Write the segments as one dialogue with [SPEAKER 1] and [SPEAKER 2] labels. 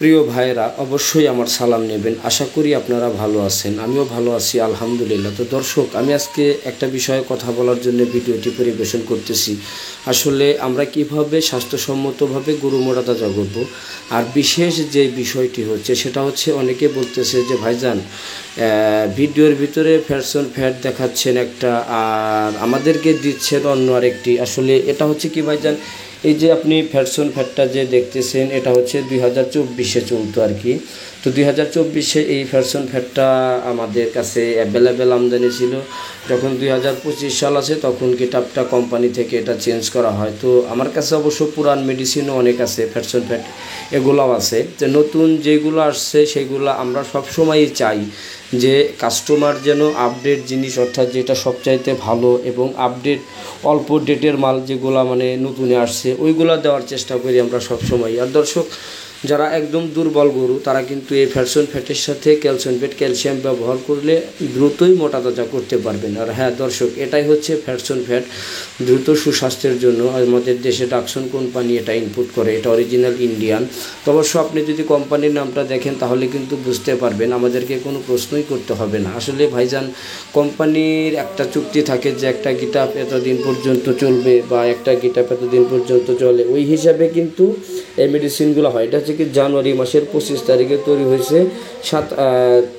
[SPEAKER 1] প্রিয় ভাইয়েরা, অবশ্যই আমার সালাম নেবেন। আশা করি আপনারা ভালো আছেন, আমিও ভালো আছি আলহামদুলিল্লাহ। তো দর্শক, আমি আজকে একটা বিষয়ে কথা বলার জন্য ভিডিওটি পরিবেশন করতেছি। আসলে আমরা কিভাবে স্বাস্থ্যসম্মতভাবে গরু মোটা তাজা করব, আর বিশেষ যে বিষয়টি হচ্ছে সেটা হচ্ছে অনেকে বলতেছে যে ভাইজান ভিডিওর ভিতরে ফ্যাট দেখাচ্ছেন একটা, আর আমাদেরকে দিচ্ছেন অন্য আরেকটি। আসলে এটা হচ্ছে কি ভাইজান, এই যে আপনি ফ্যাটটা যে দেখতেছেন এটা হচ্ছে 2024-এ চলতো আর কি। তো 2024-এ এই ফ্যাটটা আমাদের কাছে অ্যাভেলেবেল আমদানি ছিল। যখন 2025 সাল আছে তখন কিতাবটা কোম্পানি থেকে এটা চেঞ্জ করা হয়। তো আমার কাছে অবশ্য পুরান মেডিসিনও অনেক আছে, ফ্যাট এগুলোও আছে। যে নতুন যেগুলো আসছে সেগুলো আমরা সবসময়ই চাই যে কাস্টমার যেন আপডেট জিনিস, অর্থাৎ যেটা সবচাইতে ভালো এবং আপডেট অল্প ডেটের মাল যেগুলো মানে নতুনে আসছে ওইগুলো দেওয়ার চেষ্টা করি আমরা সবসময়। আর দর্শক, যারা একদম দুর্বল গরু তারা কিন্তু এই ফ্যাটের সাথে ক্যালসিয়াম ব্যবহার করলে দ্রুতই মোটা তাজা করতে পারবেন। আর হ্যাঁ দর্শক, এটাই হচ্ছে ফ্যাট দ্রুত সুস্বাস্থ্যের জন্য আমাদের দেশে ডাকসন কোম্পানি এটা ইনপুট করে, এটা অরিজিনাল ইন্ডিয়ান। তো অবশ্য আপনি যদি কোম্পানির নামটা দেখেন তাহলে কিন্তু বুঝতে পারবেন, আমাদেরকে কোনো প্রশ্নই করতে হবে না। আসলে ভাইজান, কোম্পানির একটা চুক্তি থাকে যে একটা গিটাপ এতদিন পর্যন্ত চলবে বা একটা গিটাপ এতদিন পর্যন্ত চলে, ওই হিসাবে কিন্তু এই মেডিসিনগুলো হয়। এটা হচ্ছে কি জানুয়ারি মাসের 25 তারিখে তৈরি হয়েছে,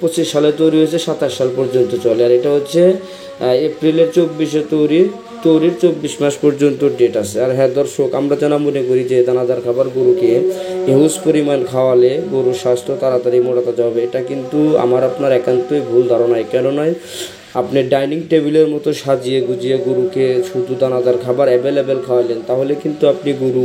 [SPEAKER 1] 25 সালে তৈরি হয়েছে, 27 সাল পর্যন্ত চলে। আর এটা হচ্ছে এপ্রিলের 24-এ তৈরির 24 মাস পর্যন্ত ডেট আছে। আর হ্যাঁ দর্শক, আমরা যেন মনে করি যে দানাদার খাবার গরুকে হিউজ পরিমাণ খাওয়ালে গরুর স্বাস্থ্য তাড়াতাড়ি মোটা তাজা হবে, এটা কিন্তু আমার আপনার একান্তই ভুল ধারণায়। কেন নয়, আপনি ডাইনিং টেবিলের মতো সাজিয়ে গুজিয়ে গরুকে শুধু দানাদার খাবার অ্যাভেলেবেল খাওয়ালেন, তাহলে কিন্তু আপনি গরু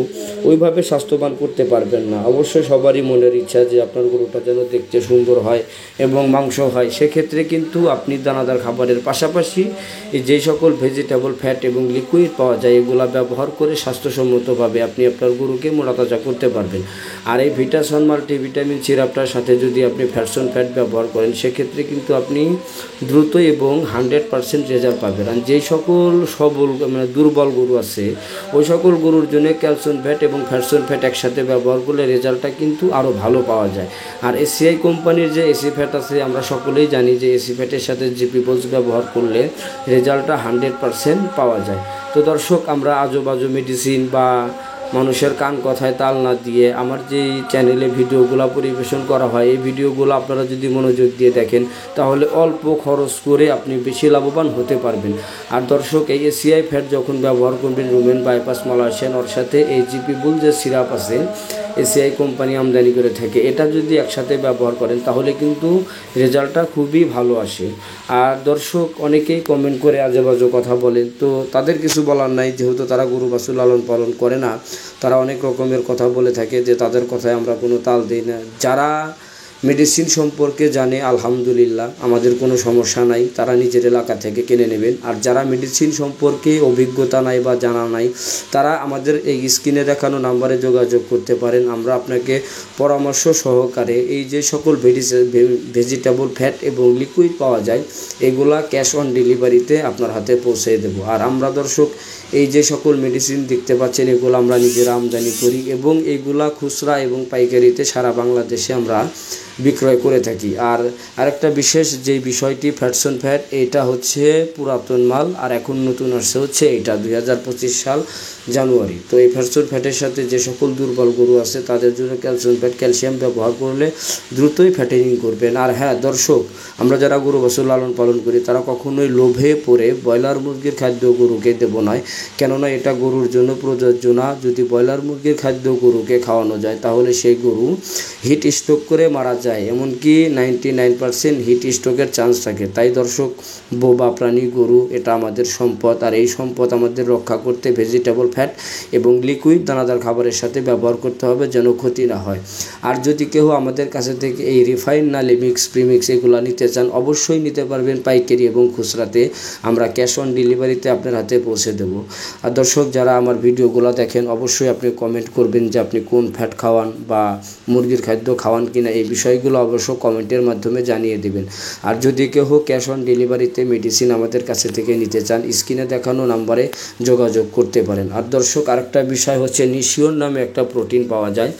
[SPEAKER 1] ওইভাবে স্বাস্থ্যবান করতে পারবেন না। অবশ্যই সবারই মনের ইচ্ছা যে আপনার গরুটা যেন দেখতে সুন্দর হয় এবং মাংস হয়। সেক্ষেত্রে কিন্তু আপনি দানাদার খাবারের পাশাপাশি যেই সকল ভেজিটেবল ফ্যাট এবং লিকুইড পাওয়া যায় এগুলা ব্যবহার করে স্বাস্থ্যসম্মতভাবে আপনি আপনার গরুকে মোটা তাজা করতে পারবেন। আর এই ভিটাসন মাল্টিভিটামিন সিরাপটার সাথে যদি আপনি ফ্যাট ব্যবহার করেন সেক্ষেত্রে কিন্তু আপনি দ্রুত এবং 100% রেজাল্ট পাবেন। আর যেই সকল দুর্বল গরু আছে ওই সকল গরুর জন্য ক্যালসিয়াম ফ্যাট এবং ফ্যাট একসাথে ব্যবহার করলে রেজাল্টটা কিন্তু আরও ভালো পাওয়া যায়। আর এসিআই কোম্পানির যে এসি ফ্যাট আছে আমরা সকলেই জানি যে এসি ফ্যাটের সাথে জিপি বলস ব্যবহার করলে রেজাল্টটা 100% পাওয়া যায়। তো দর্শক, আমরা আজোবাজো মেডিসিন বা মানুষের কান কথায় তাল না দিয়ে আমার যেই চ্যানেলে ভিডিওগুলো পরিবেশন করা হয় এই ভিডিওগুলো আপনারা যদি মনোযোগ দিয়ে দেখেন তাহলে অল্প খরচ করে আপনি বেশি লাভবান হতে পারবেন। আর দর্শক, এই এসিআই ফ্যাট যখন ব্যবহার করবেন রুমেন বাইপাস মালয়েশিয়ান, ওর সাথে এই জিপি বুল যে সিরাপ আছে এসিআই কোম্পানি আমদানি করে থাকে, এটা যদি একসাথে ব্যবহার করেন তাহলে কিন্তু রেজাল্টটা খুবই ভালো আসে। আর দর্শক, অনেকেই কমেন্ট করে আজেবাজে কথা বলেন, তো তাদের কিছু বলার নাই, যেহেতু তারা গরু বাছুর লালন পালন করে না। তারা অনেক রকমের কথা বলে থাকে, যে তাদের কথায় আমরা কোনো তাল দিই না। যারা মেডিসিন সম্পর্কে জানে আলহামদুলিল্লাহ, আমাদের কোনো সমস্যা নাই, তারা নিজের এলাকা থেকে কিনে নেবেন। আর যারা মেডিসিন সম্পর্কে অভিজ্ঞতা নাই বা জানা নাই তারা আমাদের এই স্ক্রিনে দেখানো নাম্বারে যোগাযোগ করতে পারেন। আমরা আপনাকে পরামর্শ সহকারে এই যে সকল ভেজিটেবল ফ্যাট এবং লিকুইড পাওয়া যায় এগুলা ক্যাশ অন ডেলিভারিতে আপনার হাতে পৌঁছে দেব। আর আমরা দর্শক, এই যে সকল মেডিসিন দেখতে পাচ্ছেন এগুলো আমরা নিজেরা আমদানি করি এবং এগুলা খুচরা এবং পাইকারিতে সারা বাংলাদেশে আমরা বিক্রয় করে থাকি। আর আরেকটা বিশেষ যে বিষয়টি, ফ্যাট এটা হচ্ছে পুরাতন মাল, আর এখন নতুন আসছে হচ্ছে এটা 2025 সাল জানুয়ারি। তো এই ফ্যাটের সাথে যে সকল দুর্বল গরু আছে তাদের জন্য ক্যালসিয়াম ব্যবহার করলে দ্রুতই ফ্যাটেনিং করবেন। আর হ্যাঁ দর্শক, আমরা যারা গরু বাছুর লালন পালন করি তারা কখনোই লোভে পড়ে ব্রয়লার মুরগির খাদ্য গরুকে দেবো নয়, কেননা এটা গরুর জন্য প্রযোজ্য না। যদি ব্রয়লার মুরগির খাদ্য গরুকে খাওয়ানো যায় তাহলে সেই গরু হিট স্ট্রোক করে মারা যায়, এমনকি 99% হিট স্ট্রোকের চান্স থাকে। তাই দর্শক, বোবা প্রাণী গরু এটা আমাদের সম্পদ, আর এই সম্পদ আমাদের রক্ষা করতে ভেজিটেবল ফ্যাট এবং লিকুইড দানাদার খাবারের সাথে ব্যবহার করতে হবে যেন ক্ষতি না হয়। আর যদি কেউ আমাদের কাছে থেকে এই রিফাইন নালে প্রিমিক্স এগুলো নিতে চান অবশ্যই নিতে পারবেন পাইকারি এবং খুচরাতে, আমরা ক্যাশ অন ডেলিভারিতে আপনার হাতে পৌঁছে দেব। আর দর্শক, যারা আমার ভিডিওগুলো দেখেন অবশ্যই আপনি কমেন্ট করবেন যে আপনি কোন ফ্যাট খাওয়ান বা মুরগির খাদ্য খাওয়ান কিনা, এই বিষয়গুলো অবশ্য কমেন্টের মাধ্যমে জানিয়ে দেবেন। আর যদি কেউ ক্যাশ অন ডেলিভারিতে মেডিসিন আমাদের কাছে থেকে নিতে চান স্ক্রিনে দেখানো নাম্বারে যোগাযোগ করতে পারেন। আর দর্শক, আরেকটা বিষয় হচ্ছে নিশিওর নামে একটা প্রোটিন পাওয়া যায়।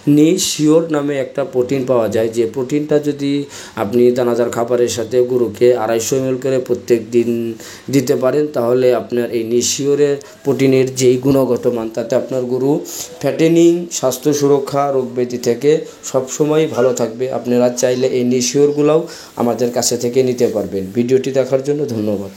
[SPEAKER 1] নিশিওর নামে একটা প্রোটিন পাওয়া যায়, যে প্রোটিনটা যদি আপনি দানাদার খাবারের সাথে গরুকে 250 ml করে প্রত্যেক দিন দিতে পারেন, তাহলে আপনার এই নিশিওরের প্রোটিনের যেই গুণগত মান, তাতে আপনার গরু ফ্যাটেনিং, স্বাস্থ্য সুরক্ষা, রোগ ব্যাধি থেকে সবসময় ভালো থাকবে। আপনারা চাইলে এই নিশিওরগুলোও আমাদের কাছে থেকে নিতে পারবেন। ভিডিওটি দেখার জন্য ধন্যবাদ।